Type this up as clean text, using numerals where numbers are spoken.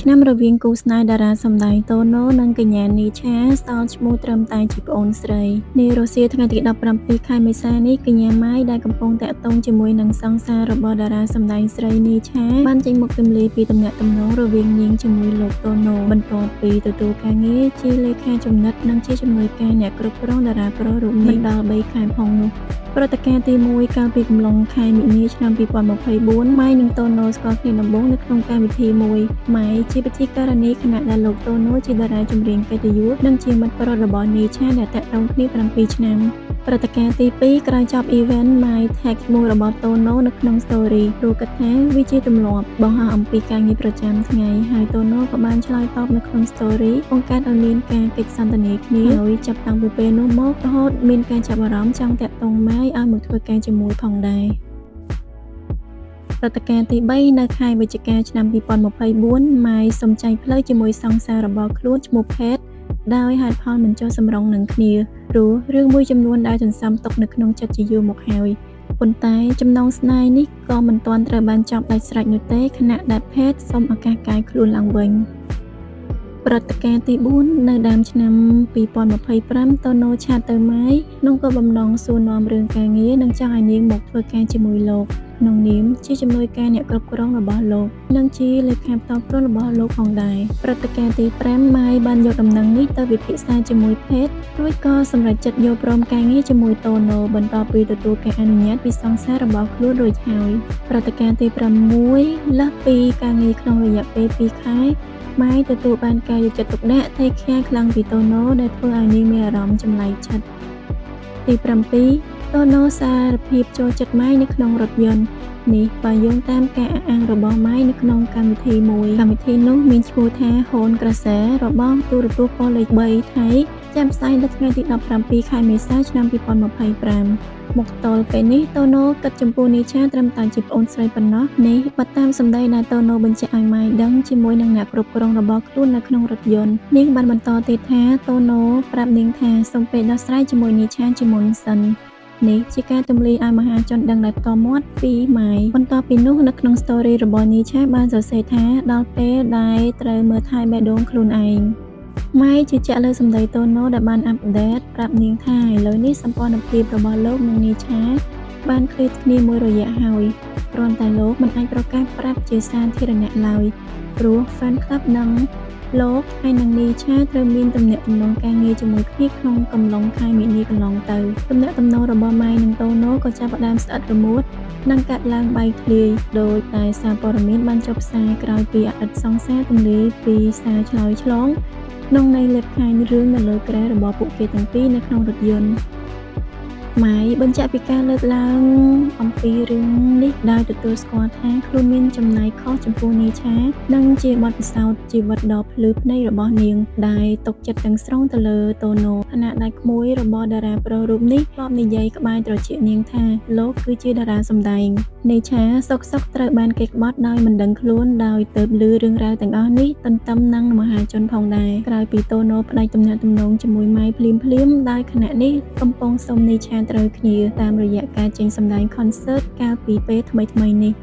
ឆ្នាំរវាងគូស្នេហ៍តារាសម្ដែងតូណូនិងកញ្ញានីឆាសល់ឈ្មោះត្រឹមតែជាប្អូនស្រីនារសៀលថ្ងៃទី17ខែមេសានេះកញ្ញាម៉ាយដែលកំពុងតាក់ទងជាមួយនឹងសង្សាររបស់តារាសម្ដែងស្រីនីឆាបានចេញមកទម្លាយពីទំនាក់ទំនងរវាងនាងជាមួយលោកតូណូបន្ទាប់ពីទទួលការងារជាលេខាចំណិតនិងជាជំនួយការអ្នកគ្រប់គ្រងតារាប្រុសរូបនេះដល់3ខែផងនោះព្រឹត្តិការណ៍ទី1កាលពីកំឡុងខែមីនាឆ្នាំ2024ម៉ៃនិងតូណូស្គាល់គ្នាដំបូងនៅក្នុងកម្មវិធីមួយម៉ៃជាពិធីការនីខណៈដែលលោកតូណូជាតារាចម្រៀងកិត្តិយសនិងជាមិត្តប្រុសរបស់នីឆាដែលតាក់ទងគ្នា7ឆ្នាំព្រឹត្តិការណ៍ទី2ក្រោយចប់អ៊ីវែនម៉ៃ tag ឈ្មោះរបស់តូណូនៅក្នុង story ព្រោះគិតថាវាជាទម្លាប់បង្ហោះអំពីការងារប្រចាំថ្ងៃហើយតូណូក៏បានឆ្លើយតបនៅក្នុង story បង្កើតឲ្យមានការកិច្ចសន្ទនាគ្នាហើយចាប់តាំងពីពេលនោះមករហូតមានការចាប់អារម្មណ៍ចង់តាក់ទងម៉ៃឲ្យមកធ្វើការជាមួយផងដែរព្រឹត្តិការណ៍ទី3នៅខែវិច្ឆិកាឆ្នាំ2024ម៉ៃសំចៃផ្លូវជាមួយសង្សាររបស់ខ្លួនឈ្មោះ Pet ដោយហេតុផលមិនចុះសម្រុងនឹងគ្នាព្រោះរឿងមួយចំនួនដែលសន្សំទុកនៅក្នុងចិត្តជាយូរមកហើយប៉ុន្តែចំណងស្នេហ៍នេះក៏មិនទាន់ត្រូវបានចប់ដាច់ស្រេចនោះទេខណៈដែល Pet សុំឱកាសកាយខ្លួនឡើងវិញព្រឹត្តិការណ៍ទី4នៅដើមឆ្នាំ2025តូណូឆាតទៅម៉ៃក្នុងគោលបំណងសួរនាំរឿងការងារនិងចង់ឲ្យនាងមកធ្វើការជាមួយលោកក្នុងនាមជាជំនួយការអ្នកគ្រប់គ្រងរបស់លោកនិងជាលេខាផ្ទាល់ខ្លួនរបស់លោកផងដែរព្រឹត្តិការណ៍ទី5ម៉ៃបានយកដំណឹងនេះទៅពិភាក្សាជាមួយភេទរួចក៏សម្រេចចិត្តយល់ព្រមការងារជាមួយតូណូបន្ទាប់ពីទទួលការអនុញ្ញាតពីសង្សាររបស់ខ្លួនរួចហើយព្រឹត្តិការណ៍ទី6លើសពីការងារក្នុងរយៈពេល2ខែម៉ៃទទួលបានការយកចិត្តទុកដាក់ថែcareខ្លាំងពីតូណូដែលធ្វើឲ្យនាងមានអារម្មណ៍ចម្លែកចិត្តទី7តូណូសារភាពចូលចិត្តម៉ៃនៅក្នុងរថយន្តនេះបើយោងតាមការអះអាងរបស់ម៉ៃនៅក្នុងកម្មវិធីមួយកម្មវិធីនោះមានឈ្មោះថាហូនក្រសែរបស់ទូរទស្សន៍ប៉ុស្តិ៍លេខ3ថៃចាំផ្សាយនៅថ្ងៃទី17ខែមេសាឆ្នាំ2025មកទល់ពេលនេះតូណូគិតចំពោះនីឆាត្រឹមតែជាប្អូនស្រីប៉ុណ្ណោះនេះបើតាមសម្ដីដែលតូណូបញ្ជាក់ឲ្យម៉ៃដឹងជាមួយនឹងអ្នកគ្រប់គ្រងរបស់ខ្លួននៅក្នុងរថយន្តនាងបានបន្តទៀតថាតូណូប្រាប់នាងថាសូមពេលដោះស្រាយជាមួយនីឆាជាមុនសិននេះជាការទម្លាយឲ្យមហាជនដឹងដោយផ្ទាល់មាត់ពីម៉ៃបន្ទាប់ពីនោះនៅក្នុង story របស់នីឆាបានសរសេរថាដល់ពេលដែលត្រូវមើលថែបេះដូងខ្លួនឯងម៉ៃជឿជាក់លើសម្ដីតូណូដែលបានអាប់ដេតប្រាប់នាងថាឥឡូវនេះសម្ព័ន្ធភាពរបស់លោកនិងនីឆាបានឃ្លាតគ្នាមួយរយៈហើយគ្រាន់តែលោកមិនអាចប្រកាសប្រាប់ជាសាធារណៈឡើយព្រោះ fan club និងលោកហើយនិងនីឆាត្រូវមានទំនាក់ទំនងការងារជាមួយគ្នាក្នុងកំឡុងខែមីនាកន្លងទៅទំនាក់ទំនងរបស់ម៉ៃនិងតូណូក៏ចាប់ផ្ដើមស្អិតរមួតនិងកាត់ឡើងបែកធ្លាយដោយតែសារព័ត៌មានបានចុះផ្សាយក្រោយពីអតីតសង្សារទម្លាយពីសារឆ្លើយឆ្លងក្នុងន័យលេបខាញរឿងនៅលើគ្រែរបស់ពួកគេទាំងពីរនៅក្នុងរថយន្តម៉ៃបញ្ជាក់ពីការលើកឡើងអំពីរឿងនេះដោយទទួលស្គាល់ថាខ្លួនមានចំណាយខុសចំពោះនីឆានិងជាបទពិសោធន៍ជីវិតដ៏ភ្លឺភ្នែករបស់នាងដែលទុកចិត្តទាំងស្រុងទៅលើតូណូខណៈដែលក្មួយរបស់តារាប្រុសរូបនេះធ្លាប់និយាយក្បែរត្រចៀកនាងថាលោកគឺជាតារាសម្ដែងនីឆាសុកត្រូវបានគេក្បត់ដោយមិនដឹងខ្លួនដោយទៅឮរឿងរ៉ាវទាំងអស់នេះទន្ទឹមនឹងមហាជនផងដែរក្រោយពីតូណូផ្ដាច់ទំនាក់ទំនងជាមួយម៉ៃភ្លាមដោយខណៈនេះកំពុងសុំនីឆាត្រូវគ្នាតាមរយៈការចេញសម្ដែង concert កាលពីពេលថ្មីៗនេះ